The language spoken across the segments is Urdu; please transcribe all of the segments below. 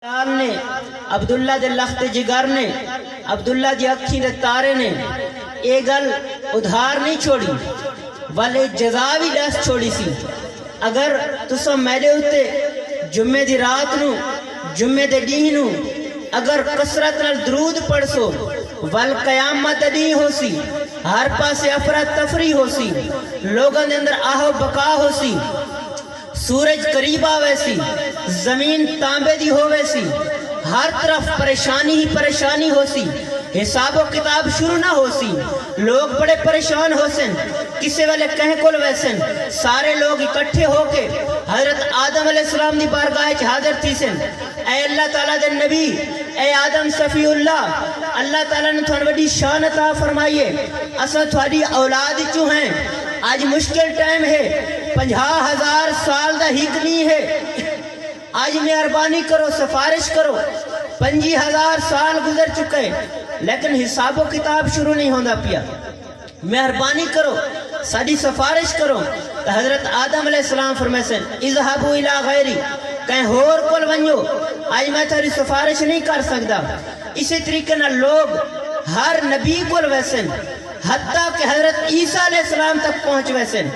نے عبداللہ دے لخت جگر نے عبداللہ دی اکھی دے تارے نے اے گل ادھار نہیں چھوڑی والے جزا بھی دس چھوڑی سی. اگر تسا میرے ہوتے جمعے دی رات نو جمعے دے دین نو اگر کسرت نال درود پڑھ سو والقیامت دی ہو سی ہر پاسے افراد تفریح ہو سی لوگوں دے اندر آہو بقا ہو سی سورج قریب آوے سی زمین تانبے دی ہووے سی ہر طرف پریشانی ہی پریشانی ہو سی حساب و کتاب شروع نہ ہو سی لوگ بڑے پریشان ہو سن کسے والے کہیں کل ویسن سارے لوگ اکٹھے ہو کے حضرت آدم علیہ السلام دی بارگاہ حاضر تھی سن. اے اللہ تعالیٰ دے نبی اے آدم صفی اللہ تعالیٰ نے تھوڑی بڑی شان عطا فرمائیے اساں تھوڑی اولاد چو ہیں آج مشکل ٹائم ہے 50,000 سال دا ہک نہیں ہے آج مہربانی کرو سفارش کرو 25,000 سال گزر چکے لیکن حساب و کتاب شروع نہیں ہوندہ پیا مہربانی کرو ساری سفارش کرو. تو حضرت آدم علیہ السلام فرمائے سن اذهبوا الى غیری کہیں ہور کول ونجو آج میں تھوڑی سفارش نہیں کر سکتا. اسی طریقے نہ لوگ ہر نبی کول ویسن حتیٰ کہ حضرت عیسیٰ علیہ السلام تک پہنچ ویسن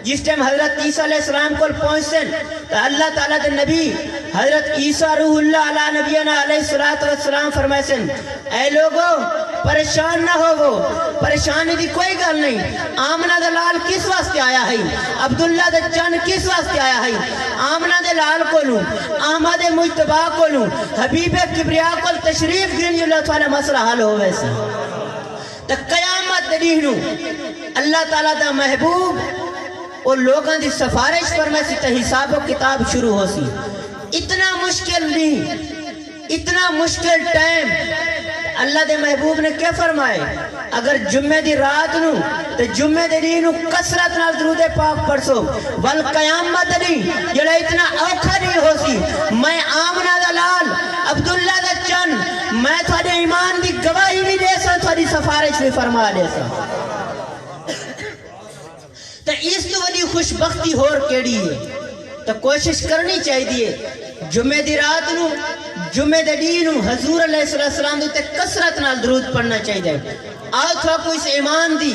جس ٹائم حضرت عیسیٰ علیہ السلام کو پہنچسن تو اللہ تعالیٰ دے نبی حضرت عیسیٰ روح اللہ علیہ نبینا علیہ السلام فرمائسن اے لوگو پریشان نہ ہوگو پریشانی دی کوئی گل نہیں. آمنہ دے لال کس واسطے آیا ہے عبداللہ دے چند کس واسطے آیا ہے آمنہ دے لال کو لوں آمد مجتبہ کو لوں حبیب کبریاء کو تشریف گرنی اللہ تعالیٰ مسئلہ حل ہو ویسے. تو قیامت دینو اللہ تعالیٰ دا محبوب اور لوگاں دی سفارش پر میں سے حساب و کتاب شروع ہو سی. اتنا مشکل نہیں اتنا مشکل ٹائم اللہ دے محبوب نے کیا فرمائے اگر جمعے دی رات نو تو جمعے دے دینو کسرت نال درود پاک پڑھسو والقیامت نہیں جڑا اتنا اوکھا نہیں ہو سی. میں آمنہ دا لال عبداللہ دا چن میں تھوڑے ایمان دی گواہی بھی دے سا تھوڑی سفارش بھی فرما دے سا. تو اس تو والی خوشبختی ہور کیڑی ہے تو کوشش کرنی چاہیے جمعے دی رات نو جمعے دے دین نو حضور علیہ السلام دے کسرت نال درود پڑھنا چاہیے. آؤ تھا کوئی اس ایمان دی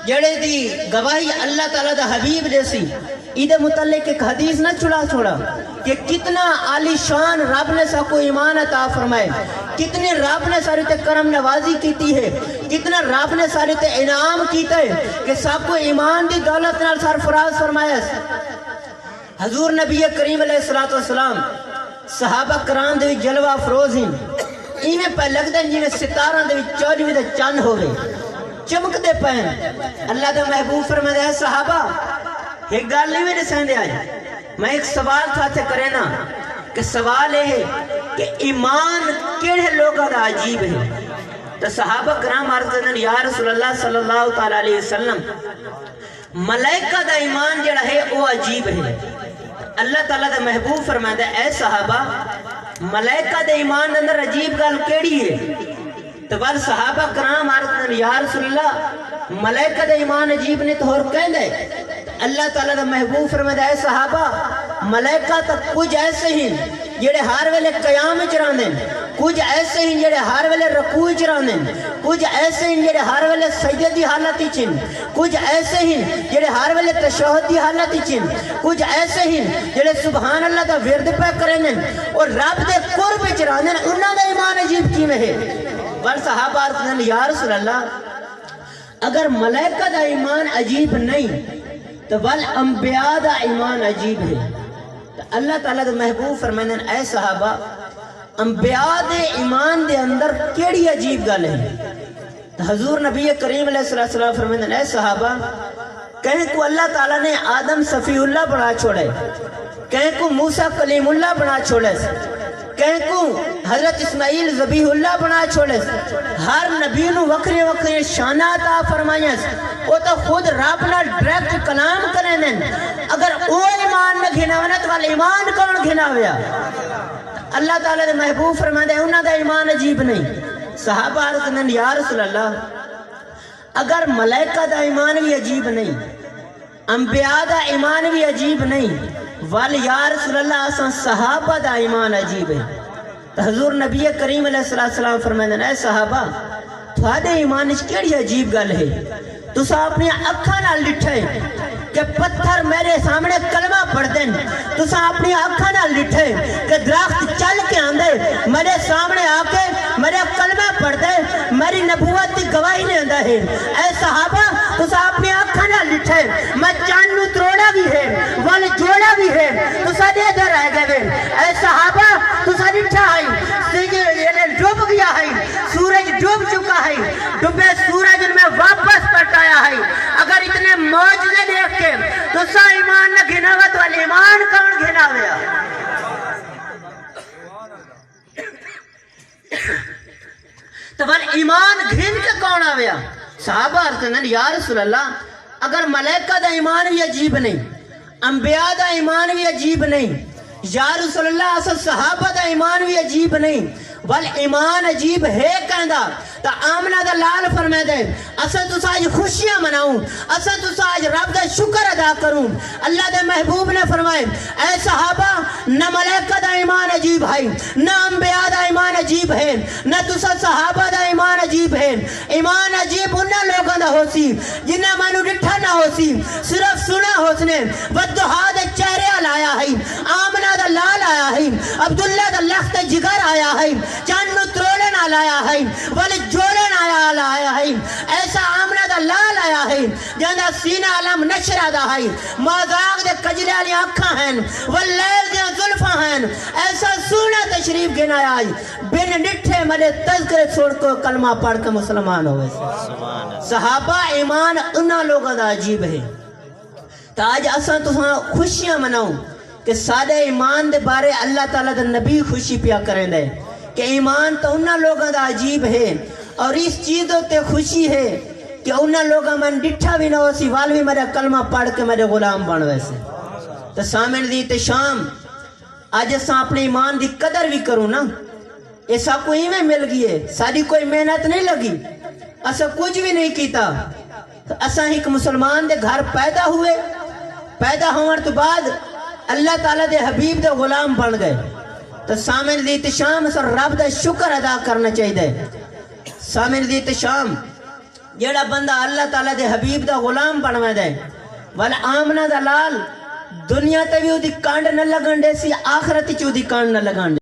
جڑے دی گواہی اللہ تعالیٰ دا حبیب دے سی عید متعلق ایک حدیث نہ چھوڑا کہ کتنا عالی شان رب نے سا کو ایمان عطا فرمائے کتنے رب نے سارے تے کرم نوازی کیتی ہے کتنا رب نے سارے تے انعام کیتا ہے کہ سب کو ایمان دی دولت نال سرفراز فرمایا. حضور نبی کریم علیہ السلام صحابہ کرام دے جلوہ افروز ہیں ایویں پہ لگتا ہے جنہیں ستارہ دے 24 دے چند ہو گئے چمک دے پہن. اللہ دا محبوب فرمایا ہے صحابہ ایک گال نہیں میرے سہندے آئے میں ایک سوال تھا کرے نا کہ سوال ہے کہ ایمان کیڑے لوگا دا عجیب ہے. تو صحابہ کرام عرض کرنے یا رسول اللہ صلی اللہ علیہ وسلم ملائکہ دا ایمان جڑا ہے وہ عجیب ہے. اللہ تعالیٰ دا محبوب فرمایا اے صحابہ ملائکہ دا ایمان اندر عجیب گال کیڑی ہے. تو بعد صحابہ کرام عرض کرنے یا رسول اللہ ملائکہ دا ایمان عجیب نے تو اور کہہ دے. اللہ تعالیٰ دا محبوب فرمایا اے صحابہ ملائکہ تک کچھ ایسے ہی جڑے ہر ویلے قیام چران دیں کچھ ایسے ہی جڑے ہر ویلے رکوع چران دیں کچھ ایسے ہی جڑے ہر ویلے سجدے دی حالت چن کچھ ایسے ہی جڑے ہر ویلے تشہد دی حالت چن کچھ ایسے ہی جڑے سبحان اللہ دا ورد پہ کریں اور رب دے قرب چران دیں انہاں دا ایمان عجیب کیویں ہے. بل صحابہ عرض کرنے یا رسول اللہ اگر ملائکہ دا ایمان عجیب نہیں تو بل انبیاء دا ایمان عجیب ہے. تو اللہ تعالیٰ دا محبوب فرمائیں اے صحابہ انبیاء دے ایمان دے اندر کیڑی عجیب گل ہے. تو حضور نبی کریم علیہ السلام فرمائیں اے صحابہ کہیں کو اللہ تعالیٰ نے آدم صفی اللہ بنا چھوڑے کہیں کو موسیٰ کلیم اللہ بنا چھوڑے کہیں کو حضرت اسماعیل ذبیح اللہ بنا چھوڑے ہر نبی نو وکھرے وکھرے شانہ عطا فرمائیں وہ تو خود رب نہ ڈائریکٹ کلام کریں دیں. اگر وہ ایمان نہ گھناونا تو والا ایمان کون گھناویا. اللہ تعالیٰ دے محبوب فرمائے انہاں دا ایمان عجیب نہیں. صحابہ عرض کرنے یا رسول اللہ اگر ملائکہ دا ایمان بھی عجیب نہیں انبیاء دا ایمان بھی عجیب نہیں وال یا رسول اللہ صحابہ دا ایمان عجیب ہے. تو حضور نبی کریم علیہ السلام فرمائے اے صحابہ تھوڑے ایمان وچ کیڑی عجیب گل ہے تساں اپنی اکھاں نال ڈٹھے کہ پتھر میرے سامنے کلمہ پڑھ دیں تساں اپنی اکھاں نال ڈٹھے کہ درخت چل کے آندے میرے سامنے آ کے میرے کلمہ پڑھ دے میری نبوت کی گواہی نے آندا ہے اے صحابہ تساں اپنی اکھاں نال ڈٹھے میں چاند نو تروڑا بھی ہے ول جوڑا بھی ہے تساں دے دے رہ گئے اے صحابہ تساں ڈٹھا ہے ڈوب گیا ہے سورج ڈوب چکا ہے ڈوبے سورج میں واپس پلٹایا ہے اگر اتنے معجزے دیکھ کے تو سا ایمان نہ گھناوت والی ایمان کون گھناویا تو وال ایمان گھن کے کون آویا صحابہ ارتنن یا رسول اللہ اگر ملائکہ دا ایمان بھی عجیب نہیں انبیاء دا ایمان بھی عجیب نہیں یا رسول اللہ اصل صحابہ دا ایمان بھی عجیب نہیں بل ایمان عجیب ہے کہندا تا آمنہ دا لال فرمائے دے اصل تو آج خوشیاں مناؤں اصل تو آج رب دا شکر ادا کروں اللہ دے محبوب نے فرمائے اے صحابہ نہ ملائکہ دا ایمان عجیب ہے نہ انبیاء دا ایمان عجیب ہے نہ تسا صحابہ دا ایمان عجیب ہے ایمان عجیب انہاں لوگوں دا ہو سی جنہاں مانو ڈٹھا نہ ہو سی صرف سنا ہو سنے ودہا دے چہرے لایا ہے آمنہ دا لال آیا ہے عبداللہ دا لخت جگر آیا ہے چانو تروڑے نہ لایا ہے ولی جوڑے نہ آیا ہے ایسا آمنہ دا لال آیا ہے جاندہ سینہ علم نشرہ دا ہے مازاغ دے کجلے علی آنکھاں ہیں واللیل دے ظلفاں ہیں ایسا سونہ تشریف گنایا ہے بن نٹھے ملے تذکر چھوڑ کو کلمہ پڑھ کے مسلمان ہوئے صحابہ ایمان انہا لوگوں دا عجیب ہے تا آج اساں تو خوشیاں مناؤں کہ سادے ایمان دے بارے اللہ تعالیٰ دے نبی خوشی پیا کریں دے کہ ایمان تو انہا لوگوں دا عجیب ہے اور اس چیزوں تے خوشی ہے کہ انہا لوگوں من ڈٹھا بھی نہ ہو سی والوی میرے کلمہ پڑھ کے میرے غلام بن ویسے تو سامن دی تے شام آج اساں اپنے ایمان دی قدر بھی کروں نا ایسا کوئی میں مل گئی ہے ساری کوئی محنت نہیں لگی اسا کچھ بھی نہیں کیتا تو اساں ایک مسلمان دے گھر پیدا ہوئے پیدا ہونے تو بعد اللہ تعالیٰ دے حبیب دے غلام بن گئے تو سامن دی تشام سر رب دا شکر ادا کرنا چاہیے سامن دی تشام جیڑا بندہ اللہ تعالیٰ دے حبیب دا غلام بنوے دے والا آمنہ دا لال دنیا تے بھی او دی کانڈ نہ لگن دے سی آخرت چو دی کانڈ نہ لگن دے